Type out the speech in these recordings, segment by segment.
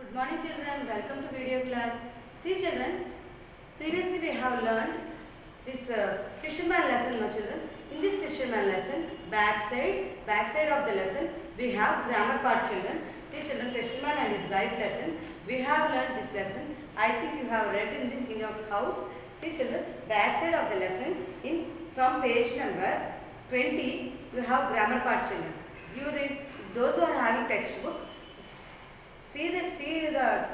Good morning children, welcome to video class. See children, previously we have learned this fisherman lesson, my children. In this fisherman lesson, backside of the lesson, we have grammar part children. See children, fisherman and his wife lesson. We have learned this lesson. I think you have read in your house. See children, backside of the lesson, from page number 20, you have grammar part children. You read, those who are having textbook, see the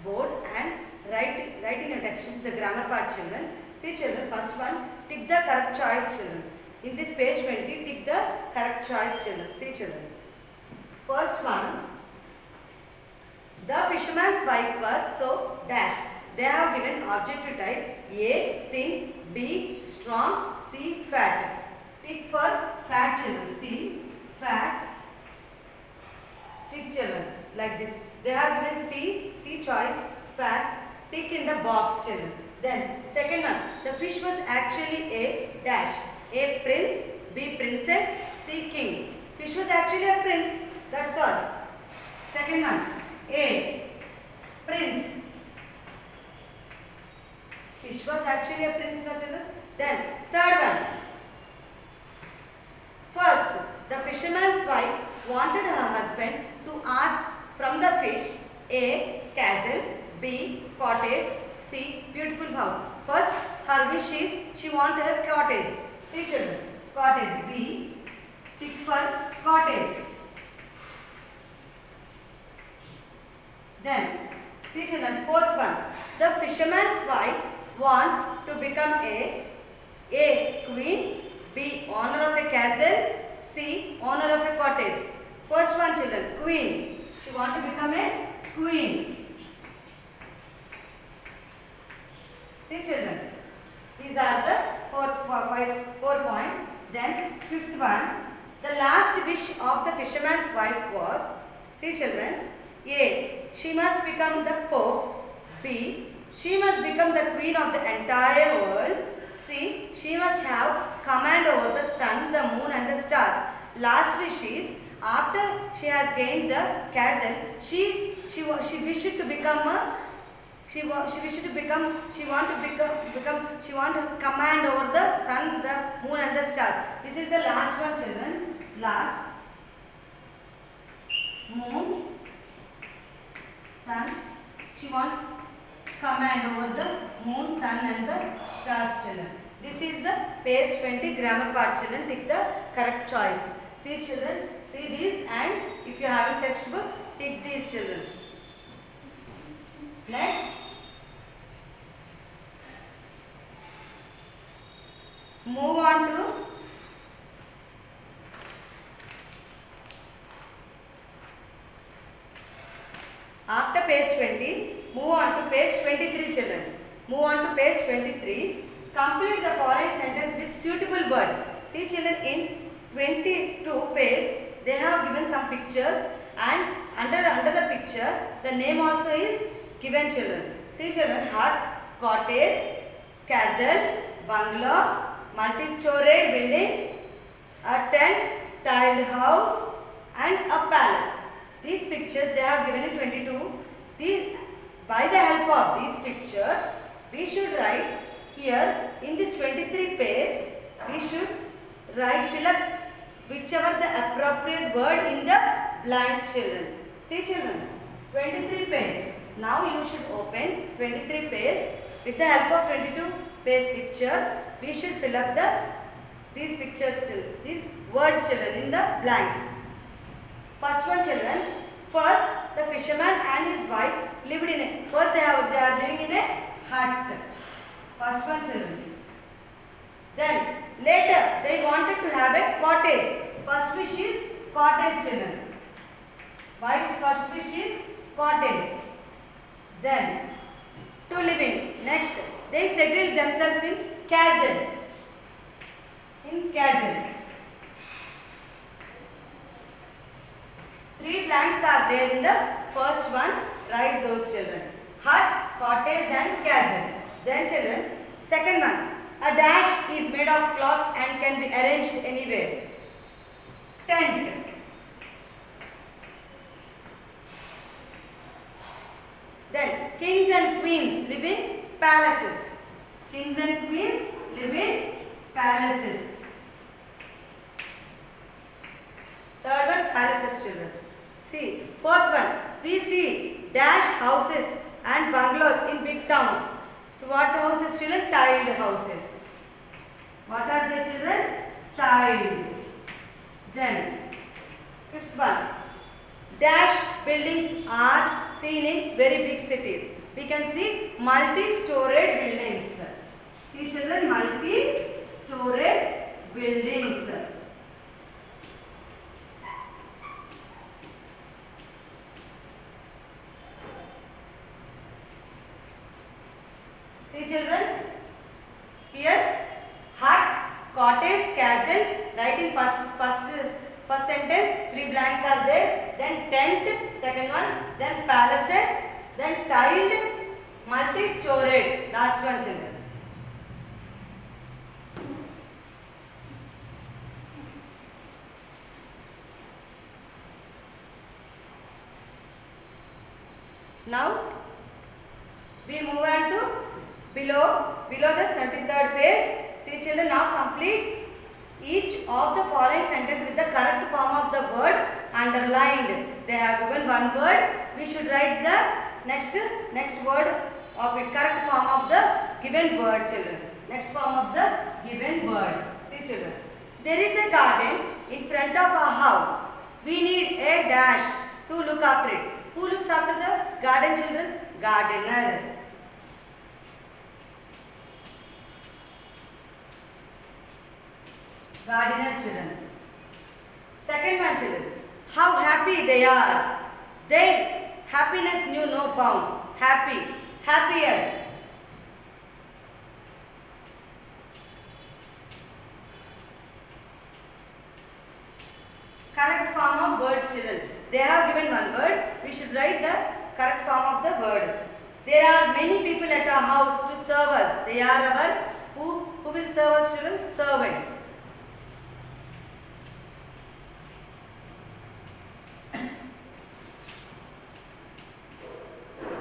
board and write in a textbook the grammar part children. See children, first one, tick the correct choice children. In this page 20, tick the correct choice children. See children. First one, the fisherman's wife was so dash. They have given objective type A, thin, B, strong, C, fat. Tick for fat children. C, fat. Tick children like this. They have given C choice, fat. Tick in the box children. Then second one, the fish was actually a dash. A prince, B princess, C king. Fish was actually a prince. That's all. Second one, A prince. Fish was actually a prince, children. Then third one. First, the fisherman's wife wanted her husband to ask from the fish A. Castle, B. Cottage, C. Beautiful house. First, her wish is she wanted a cottage. See children, cottage. B. Tick for cottage. Then, see children, fourth one. The fisherman's wife wants to become A. Queen, B. Owner of a castle, C. Owner of a cottage. First one children, queen. She wants to become a queen. See children, these are the four points. Then fifth one, the last wish of the fisherman's wife was, see children, A. She must become the Pope. B. She must become the queen of the entire world. C. She must have command over the sun, the moon and the stars. Last wish is, after she has gained the castle, she wished to become she want to command over the sun, the moon and the stars. This is the last one children. Last, moon, sun. She want command over the moon, sun and the stars children. This is the page 20 grammar part children. Tick the correct choice. See children, see these, and if you have a textbook, tick these children. Next, move on to after page 20, move on to page 23 children. Move on to page 23. Complete the following sentence with suitable words. See children, in 22 page, they have given some pictures, and under the picture, the name also is given children. See children, hut, cottage, castle, bungalow, multi-storied building, a tent, tiled house and a palace. These pictures they have given in 22. By the help of these pictures, we should write here in this 23 page, we should fill up whichever the appropriate word in the blanks children. See children, 23 page. Now you should open 23 page. With the help of 22 page pictures, we should fill up these pictures children, these words children in the blanks. First one children, first the fisherman and his wife lived in a, first they are living in a hut. First one children. Then later they wanted to have a cottage. First wish is cottage children. Wife's first wish is cottage. Then to live in. Next they settled themselves in castle. In castle. 3 blanks are there in the first one. Write those children. Hut, cottage and castle. Then children, second one. A dash is made of cloth and can be arranged anywhere. Tent. kings and queens live in palaces. Kings and queens live in palaces. Third one, palaces, children. See, fourth one, we see dash houses and bungalows in big towns. So what houses, children? Tiled houses. What are they, children? Tiled. Then fifth one, dash buildings are seen in very big cities. We can see multi-storied buildings. See, children, multi-storied buildings. See, children, here hut, cottage, castle. Write in first sentence. 3 blanks are there. Then tent, second one. Then palaces. Then tiled, multi-storied. Last one, children. Now we move on to below the 33rd page. See, children, now complete each of the following sentence with the correct form of the word underlined. They have given one word. We should write the next word of it, correct form of the given word, children. Next form of the given word. See, children, there is a garden in front of our house. We need a dash to look after it. Who looks after the garden, children? Gardener. Gardener, children. Second one, children. How happy they are. Their happiness knew no bounds. Happy. Happier. Correct form of words, children. They have given one word. We should write the correct form of the word. There are many people at our house to serve us. They are our who will serve us, children? Servants.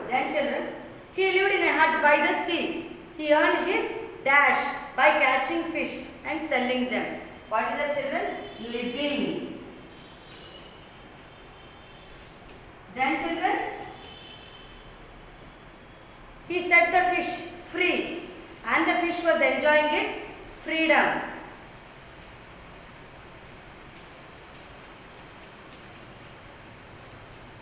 Then, children, he lived in a hut by the sea. He earned his dash by catching fish and selling them. What is that, children? Living. Then, children, he set the fish free and the fish was enjoying its freedom.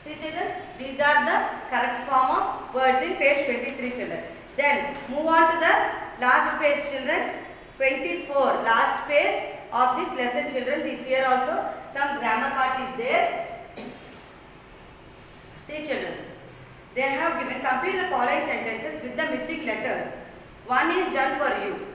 See, children, these are the correct form of words in page 23, children. Then move on to the last page, children. 24, last page of this lesson, children. This here also some grammar part is there. See, children, they have given complete the following sentences with the missing letters. One is done for you.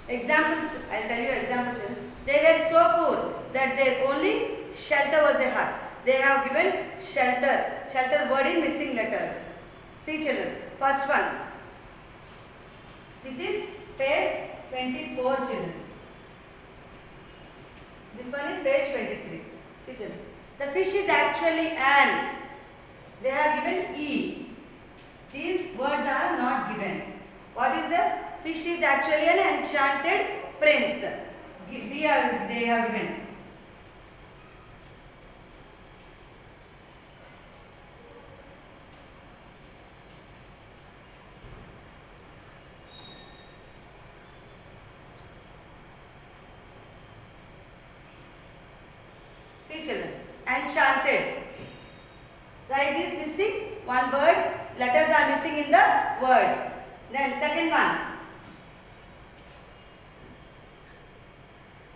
Examples, I will tell you example, children. They were so poor that their only shelter was a hut. They have given shelter word in missing letters. See, children, first one. This is page 24, children. This one is page 23. See, children, the fish is actually an. They have given E. These words are not given. What is the fish is actually an enchanted prince. They have given. See, children, enchanted. Write this missing one word. Letters are missing in the word. Then second one.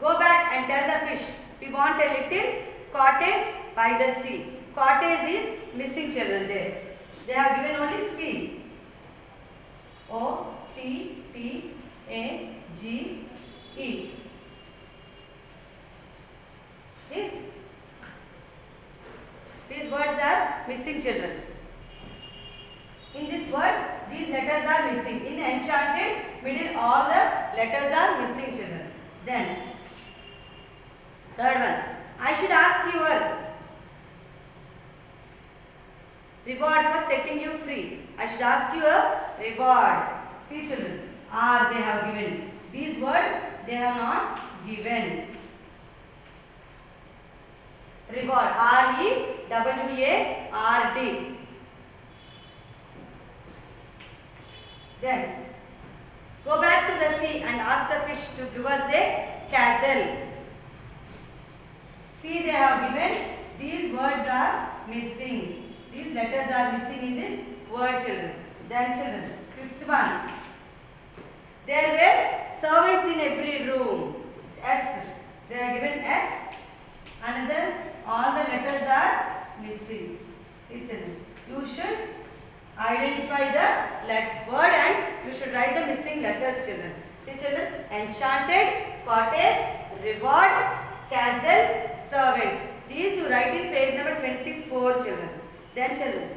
Go back and tell the fish we want a little cottage by the sea. Cottage is missing, children, there. They have given only C. O-T-T-A-G-E. These words are missing, children. In this word, these letters are missing. In enchanted, middle, all the letters are missing, children. Then, third one. I should ask Reward for setting you free. I should ask you a reward. See children, are they have given. These words they have not given. Reward, R-E-W-A-R-D. Then go back to the sea and ask the fish to give us a castle. See, they have given. These words are missing. These letters are missing in this word, children. Then children, fifth one. There were servants in every room. S. They are given S. Another, all the letters are missing. See children, you should identify the word and you should write the missing letters, children. See children, enchanted, cottage, reward, castle, servants. These you write in page number 24, children. Then children,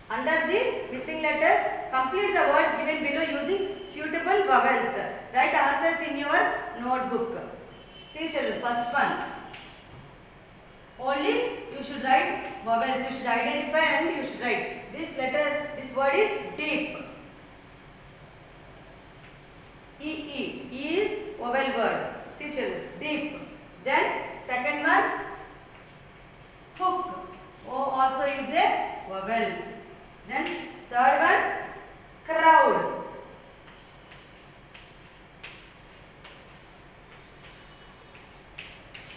under the missing letters, complete the words given below using suitable vowels. Write answers in your notebook. See children, first one. Only you should write vowels. You should identify and you should write. This letter, this word is deep. E is vowel word. See children, deep. Then second one, hook. O also is a vowel. Then third one, crowd.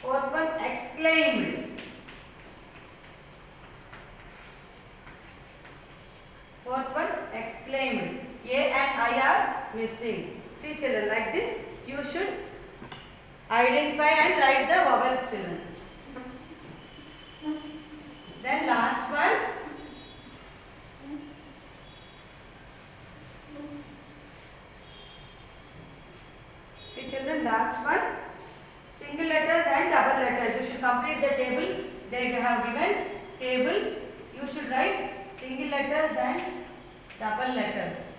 Fourth one, exclaimed. Fourth one, exclaimed. A and I are missing. See children, like this you should identify and write the vowels, children. Then last one, see children, last one, single letters and double letters. You should complete the table. They have given table. You should write single letters and double letters.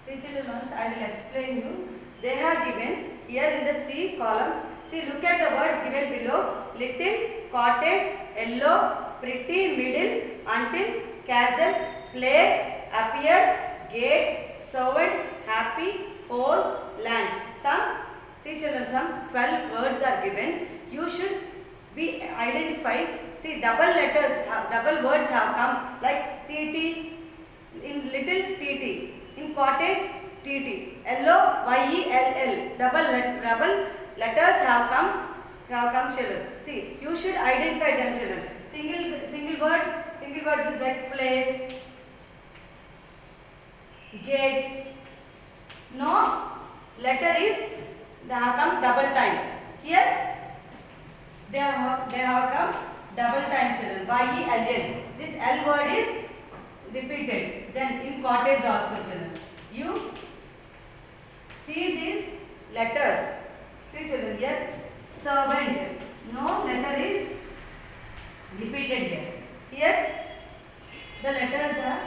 See children, once I will explain you. They have given here in the C column. See, look at the words given below. Little, cottage, yellow, pretty, middle, until, castle, place, appear, gate, servant, happy, whole, land. See children, some 12 words are given. You should be identified. See, double words have come like TT, in little TT, in cottage TT, yellow YELL, double letters have come children. See, you should identify them, children. Single words is like place, gate. No letter is they have come double time. Here they have come double time, children. YELL. This L word is repeated. Then in cottage also, children. You see these letters. See children, here servant. No letter is repeated here. Here the letters are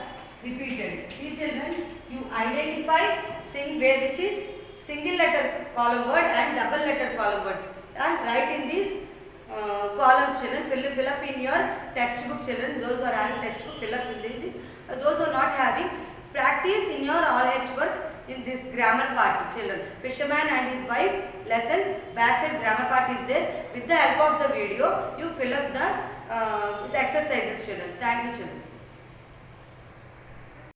repeated. See children, you identify which is single letter column word and double letter column word and write in these columns, children. Fill up in your textbook, children. Those who are having textbook, fill up in this. Those who are not having, practice in your all H work in this grammar part, children. Fisherman and his wife lesson, backside grammar part is there. With the help of the video, you fill up the exercises, children. Thank you, children.